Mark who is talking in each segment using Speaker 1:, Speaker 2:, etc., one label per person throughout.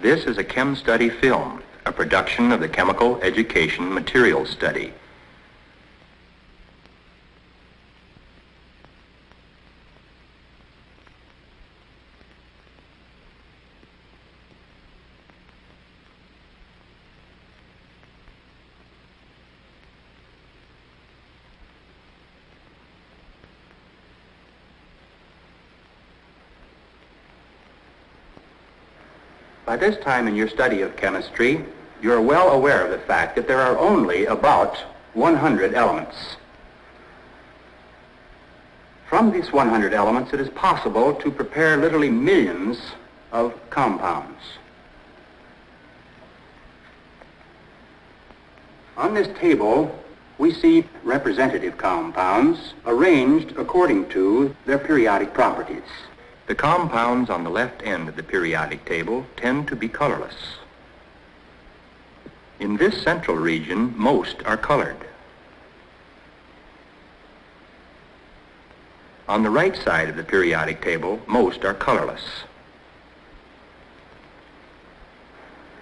Speaker 1: This is a Chem Study film, a production of the Chemical Education Material Study. By this time in your study of chemistry, you are well aware of the fact that there are only about 100 elements. From these 100 elements, it is possible to prepare literally millions of compounds. On this table, we see representative compounds arranged according to their periodic properties. The compounds on the left end of the periodic table tend to be colorless. In this central region, most are colored. On the right side of the periodic table, most are colorless.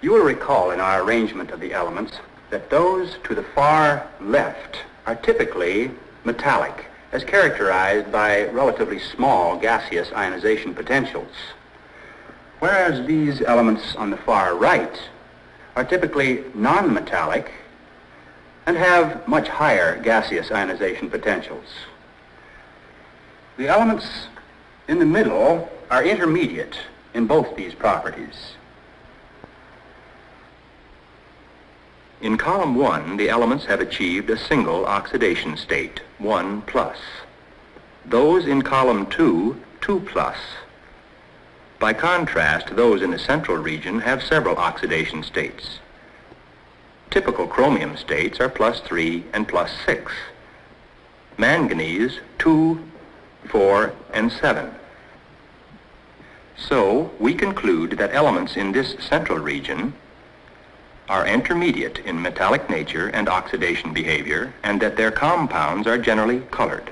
Speaker 1: You will recall in our arrangement of the elements that those to the far left are typically metallic, as characterized by relatively small gaseous ionization potentials, whereas these elements on the far right are typically non-metallic and have much higher gaseous ionization potentials. The elements in the middle are intermediate in both these properties. In column 1, the elements have achieved a single oxidation state, 1+. Those in column 2, 2+. By contrast, those in the central region have several oxidation states. Typical chromium states are +3 and +6. Manganese, 2, 4, and 7. So, we conclude that elements in this central region are intermediate in metallic nature and oxidation behavior, and that their compounds are generally colored.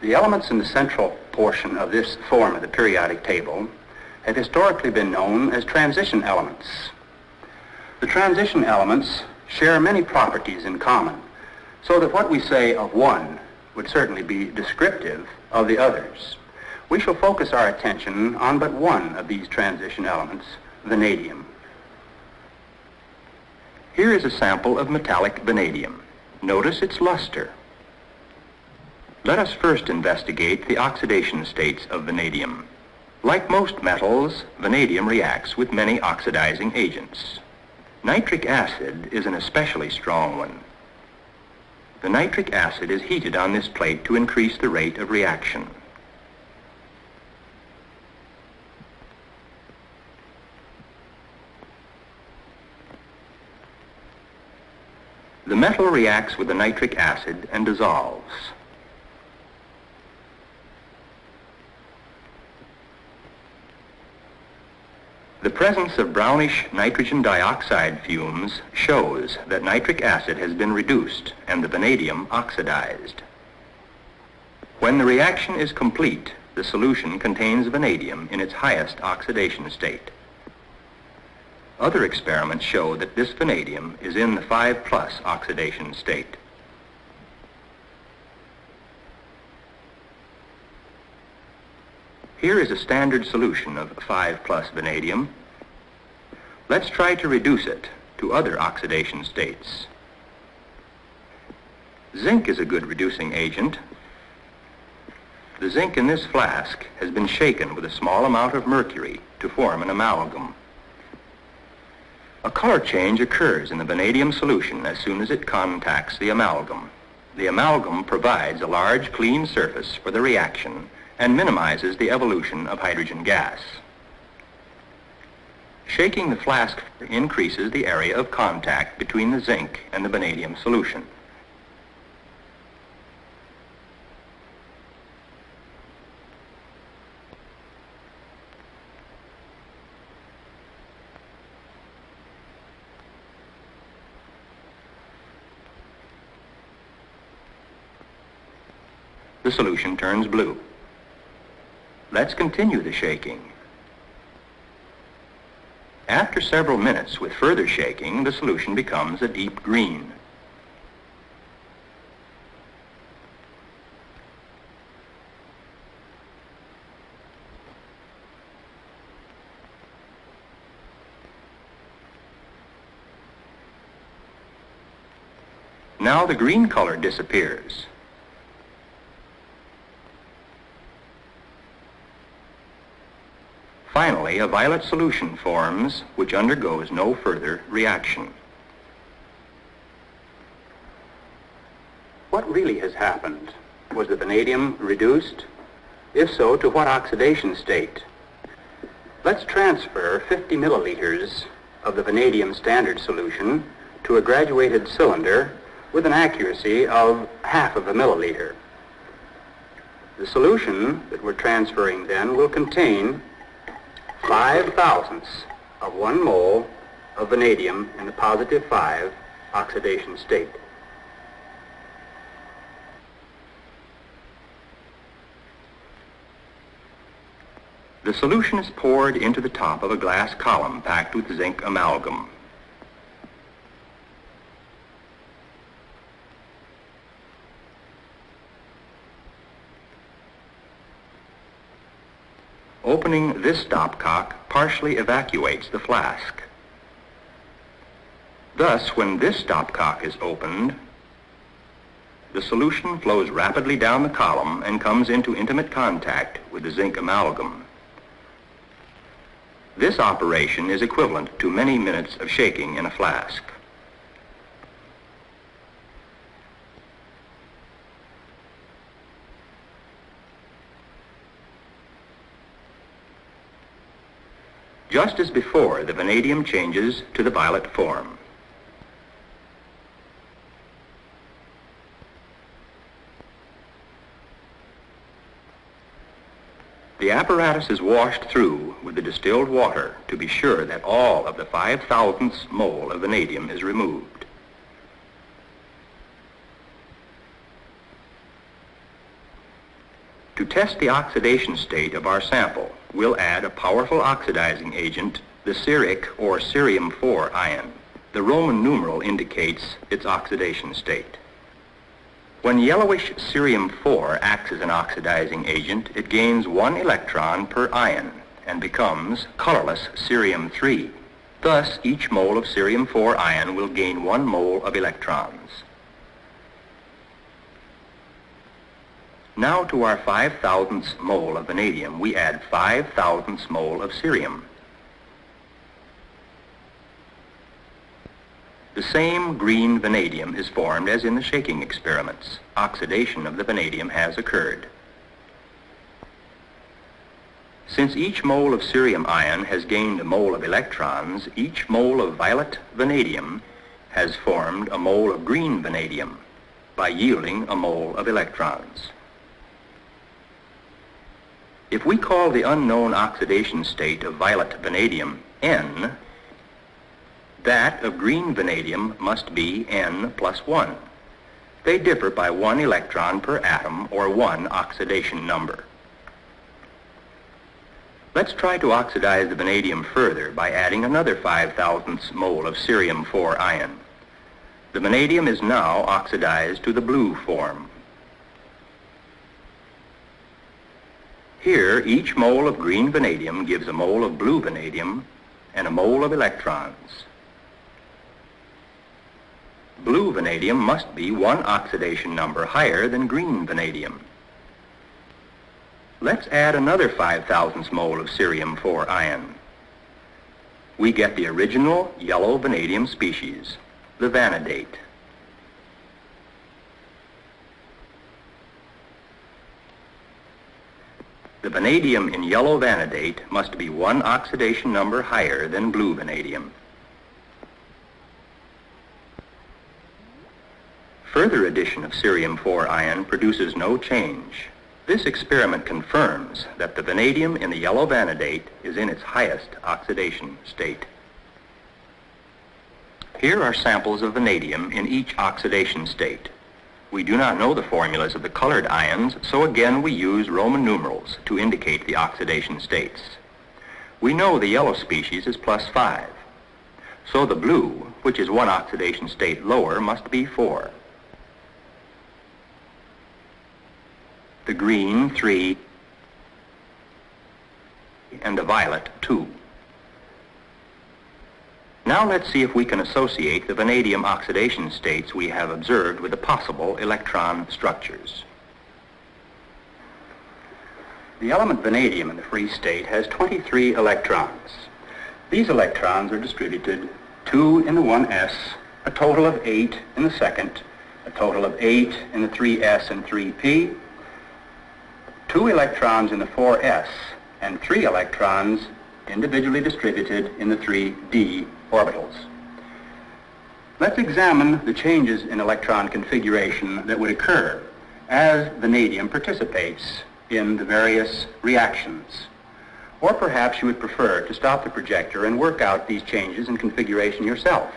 Speaker 1: The elements in the central portion of this form of the periodic table have historically been known as transition elements. The transition elements share many properties in common, so that what we say of one would certainly be descriptive of the others. We shall focus our attention on but one of these transition elements, vanadium. Here is a sample of metallic vanadium. Notice its luster. Let us first investigate the oxidation states of vanadium. Like most metals, vanadium reacts with many oxidizing agents. Nitric acid is an especially strong one. The nitric acid is heated on this plate to increase the rate of reaction. The metal reacts with the nitric acid and dissolves. The presence of brownish nitrogen dioxide fumes shows that nitric acid has been reduced and the vanadium oxidized. When the reaction is complete, the solution contains vanadium in its highest oxidation state. Other experiments show that this vanadium is in the 5+ oxidation state. Here is a standard solution of 5+ vanadium. Let's try to reduce it to other oxidation states. Zinc is a good reducing agent. The zinc in this flask has been shaken with a small amount of mercury to form an amalgam. A color change occurs in the vanadium solution as soon as it contacts the amalgam. The amalgam provides a large clean surface for the reaction and minimizes the evolution of hydrogen gas. Shaking the flask increases the area of contact between the zinc and the vanadium solution. The solution turns blue. Let's continue the shaking. After several minutes with further shaking, the solution becomes a deep green. Now the green color disappears. Finally, a violet solution forms which undergoes no further reaction. What really has happened? Was the vanadium reduced? If so, to what oxidation state? Let's transfer 50 milliliters of the vanadium standard solution to a graduated cylinder with an accuracy of half of a milliliter. The solution that we're transferring then will contain 5/1000ths of 1 mole of vanadium in the positive 5 oxidation state. The solution is poured into the top of a glass column packed with zinc amalgam. Opening this stopcock partially evacuates the flask. Thus, when this stopcock is opened, the solution flows rapidly down the column and comes into intimate contact with the zinc amalgam. This operation is equivalent to many minutes of shaking in a flask. Just as before, the vanadium changes to the violet form. The apparatus is washed through with the distilled water to be sure that all of the 5/1000ths mole of vanadium is removed. To test the oxidation state of our sample, we'll add a powerful oxidizing agent, the ceric or cerium-4 ion. The Roman numeral indicates its oxidation state. When yellowish cerium-4 acts as an oxidizing agent, it gains 1 electron per ion and becomes colorless cerium-3. Thus, each mole of cerium-4 ion will gain 1 mole of electrons. Now to our 5/1000ths mole of vanadium, we add 5/1000ths mole of cerium. The same green vanadium is formed as in the shaking experiments. Oxidation of the vanadium has occurred. Since each mole of cerium ion has gained a mole of electrons, each mole of violet vanadium has formed a mole of green vanadium by yielding a mole of electrons. If we call the unknown oxidation state of violet vanadium N, that of green vanadium must be N+1. They differ by 1 electron per atom, or 1 oxidation number. Let's try to oxidize the vanadium further by adding another 5/1000ths mole of cerium-4 ion. The vanadium is now oxidized to the blue form. Here, each mole of green vanadium gives a mole of blue vanadium and a mole of electrons. Blue vanadium must be 1 oxidation number higher than green vanadium. Let's add another 5/1000ths mole of cerium-4 ion. We get the original yellow vanadium species, the vanadate. The vanadium in yellow vanadate must be 1 oxidation number higher than blue vanadium. Further addition of cerium-4 ion produces no change. This experiment confirms that the vanadium in the yellow vanadate is in its highest oxidation state. Here are samples of vanadium in each oxidation state.
Speaker 2: We do not know the formulas of the colored ions, so again we use Roman numerals to indicate the oxidation states. We know the yellow species is +5. So the blue, which is one oxidation state lower, must be 4. The green, 3, and the violet, 2. Now let's see if we can associate the vanadium oxidation states we have observed with the possible electron structures.
Speaker 1: The element vanadium in the free state has 23 electrons. These electrons are distributed 2 in the 1s, a total of 8 in the second, a total of 8 in the 3s and 3p, 2 electrons in the 4s, and 3 electrons individually distributed in the 3d orbitals. Let's examine the changes in electron configuration that would occur as vanadium participates in the various reactions. Or perhaps you would prefer to stop the projector and work out these changes in configuration yourself.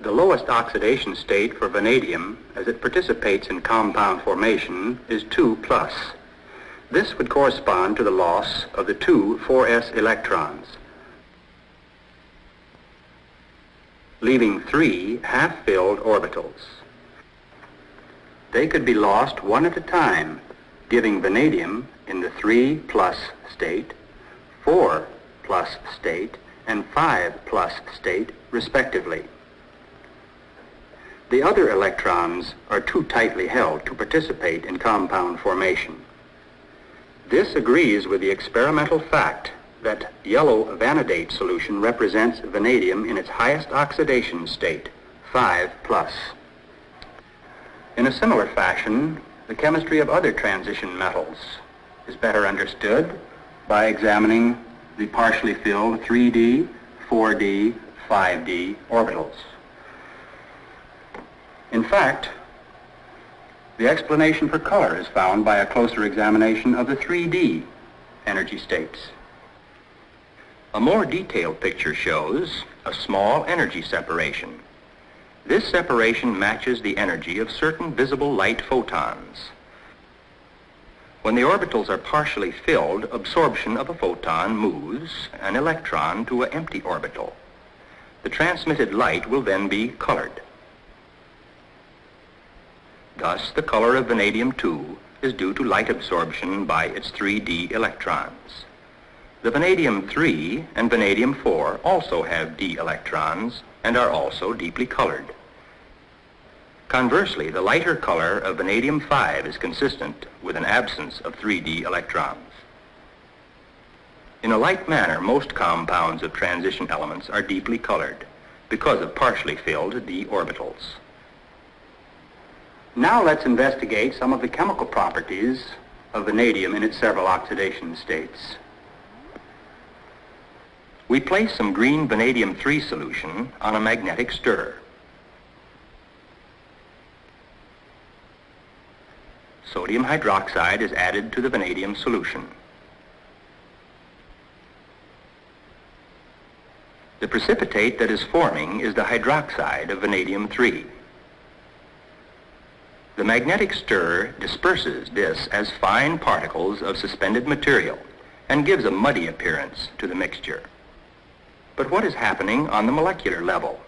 Speaker 1: The lowest oxidation state for vanadium as it participates in compound formation is 2+. This would correspond to the loss of the 2 4s electrons, leaving 3 half-filled orbitals. They could be lost one at a time, giving vanadium in the 3+ state, 4+ state, and 5+ state, respectively. The other electrons are too tightly held to participate in compound formation. This agrees with the experimental fact that yellow vanadate solution represents vanadium in its highest oxidation state, 5+. In a similar fashion, the chemistry of other transition metals is better understood by examining the partially filled 3d, 4d, 5d orbitals. In fact, the explanation for color is found by a closer examination of the 3d energy states. A more detailed picture shows a small energy separation. This separation matches the energy of certain visible light photons. When the orbitals are partially filled, absorption of a photon moves an electron to an empty orbital. The transmitted light will then be colored. Thus, the color of vanadium-2 is due to light absorption by its 3d electrons. The vanadium-3 and vanadium-4 also have d electrons and are also deeply colored. Conversely, the lighter color of vanadium-5 is consistent with an absence of 3d electrons. In a like manner, most compounds of transition elements are deeply colored because of partially filled d orbitals. Now let's investigate some of the chemical properties of vanadium in its several oxidation states. We place some green vanadium-3 solution on a magnetic stirrer. Sodium hydroxide is added to the vanadium solution. The precipitate that is forming is the hydroxide of vanadium-3. The magnetic stirrer disperses this as fine particles of suspended material and gives a muddy appearance to the mixture. But what is happening on the molecular level?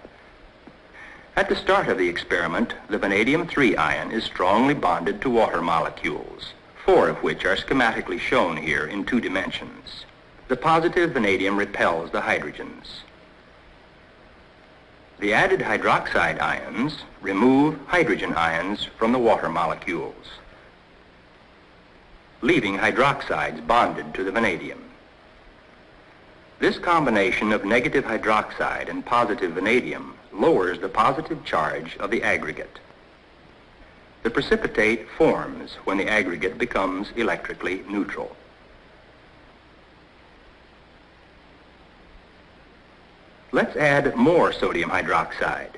Speaker 1: At the start of the experiment, the vanadium-3 ion is strongly bonded to water molecules, 4 of which are schematically shown here in 2 dimensions. The positive vanadium repels the hydrogens. The added hydroxide ions remove hydrogen ions from the water molecules, leaving hydroxides bonded to the vanadium. This combination of negative hydroxide and positive vanadium lowers the positive charge of the aggregate. The precipitate forms when the aggregate becomes electrically neutral. Let's add more sodium hydroxide.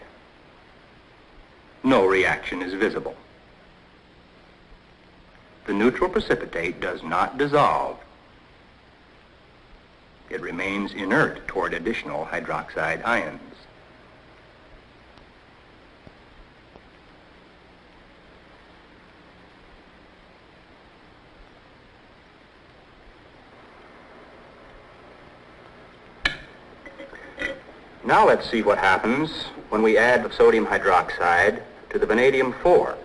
Speaker 1: No reaction is visible.
Speaker 2: the neutral precipitate does not dissolve. It remains inert toward additional hydroxide ions. Now let's see what happens when we add the sodium hydroxide to the vanadium 4.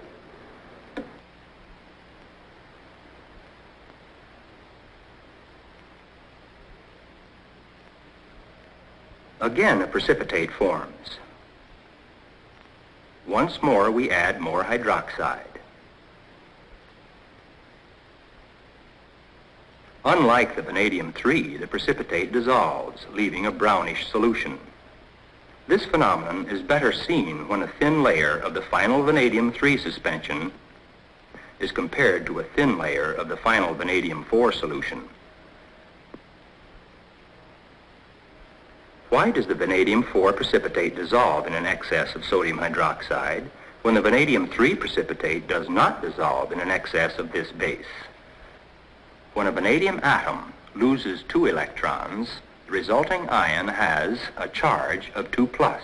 Speaker 2: Again, a precipitate forms. Once more, we add more hydroxide. Unlike the vanadium 3, the precipitate dissolves, leaving a brownish solution. This phenomenon is better seen when a thin layer of the final vanadium 3 suspension is compared to a thin layer of the final vanadium 4 solution. Why does the vanadium 4 precipitate dissolve in an excess of sodium hydroxide when the vanadium 3 precipitate does not dissolve in an excess of this base? When a vanadium atom loses 2 electrons, the resulting ion has a charge of 2+.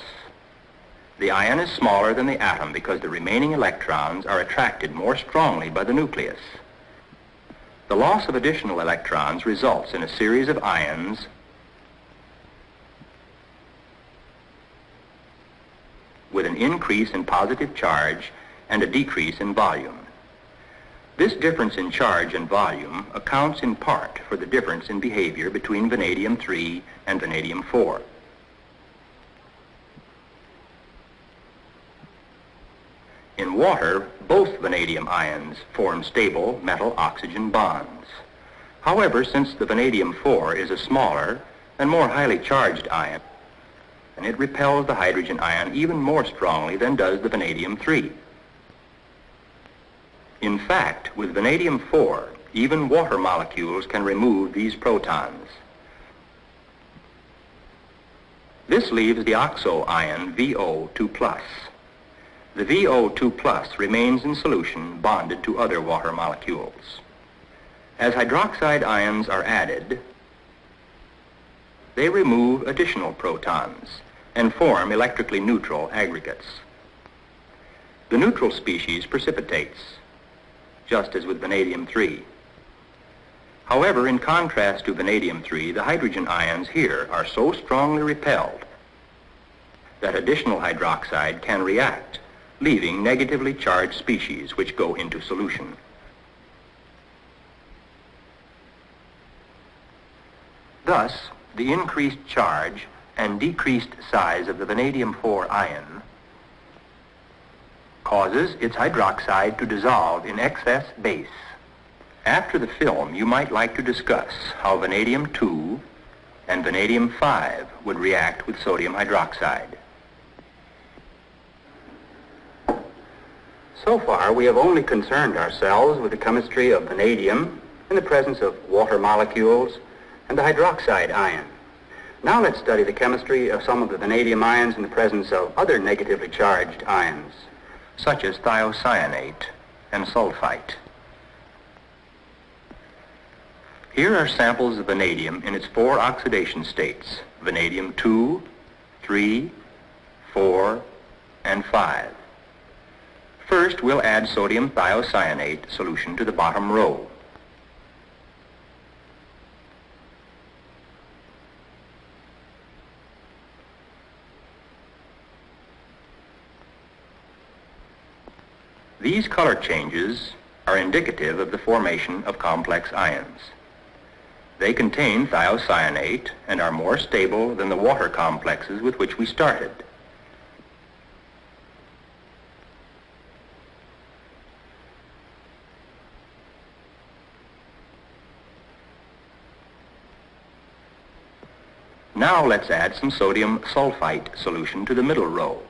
Speaker 2: The ion is smaller than the atom because the remaining electrons are attracted more strongly by the nucleus. The loss of additional electrons results in a series of ions with an increase in positive charge and a decrease in volume. This difference in charge and volume accounts in part for the difference in behavior between vanadium 3 and vanadium 4. In water, both vanadium ions form stable metal-oxygen bonds. However, since the vanadium 4 is a smaller and more highly charged ion, and it repels the hydrogen ion even more strongly than does the vanadium 3. In fact, with vanadium 4, even water molecules can remove these protons. This leaves the oxo ion VO2+. The VO2+ remains in solution bonded to other water molecules. As hydroxide ions are added, they remove additional protons and form electrically neutral aggregates. The neutral species precipitates, just as with vanadium 3. However, in contrast to vanadium 3, the hydrogen ions here are so strongly repelled that additional hydroxide can react, leaving negatively charged species which go into solution. Thus, the increased charge and decreased size of the vanadium 4 ion causes its hydroxide to dissolve in excess base. After the film, you might like to discuss how vanadium 2 and vanadium 5 would react with sodium hydroxide. So far, we have only concerned ourselves with the chemistry of vanadium in the presence of water molecules and the hydroxide ion. Now let's study the chemistry of some of the vanadium ions in the presence of other negatively charged ions, such as thiocyanate and sulfite. Here are samples of vanadium in its 4 oxidation states: vanadium 2, 3, 4, and 5. First, we'll add sodium thiocyanate solution to the bottom row. These color changes are indicative of the formation of complex ions. They contain thiocyanate and are more stable than the water complexes with which we started. Now let's add some sodium sulfite solution to the middle row.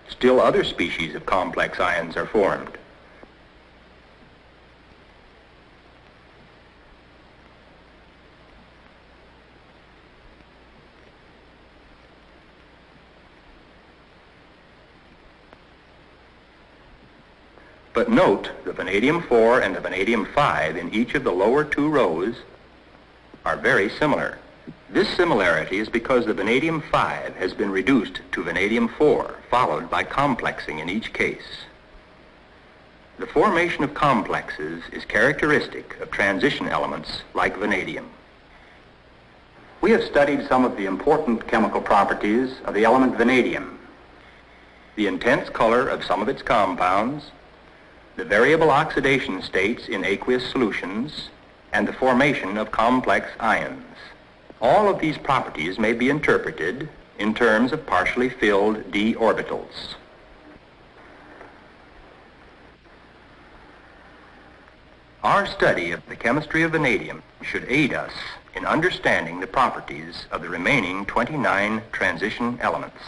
Speaker 2: Still other species of complex ions are formed. But note the vanadium 4 and the vanadium 5 in each of the lower two rows are very similar. This similarity is because the vanadium 5 has been reduced to vanadium 4, followed by complexing in each case. The formation of complexes is characteristic of transition elements like vanadium.
Speaker 1: We have studied some of the important chemical properties of the element vanadium.
Speaker 2: The intense color of some of its compounds, the variable oxidation states in aqueous solutions, and the formation of complex ions. All of these properties may be interpreted in terms of partially filled d orbitals. Our study of the chemistry of vanadium should aid us in understanding the properties of the remaining 29 transition elements.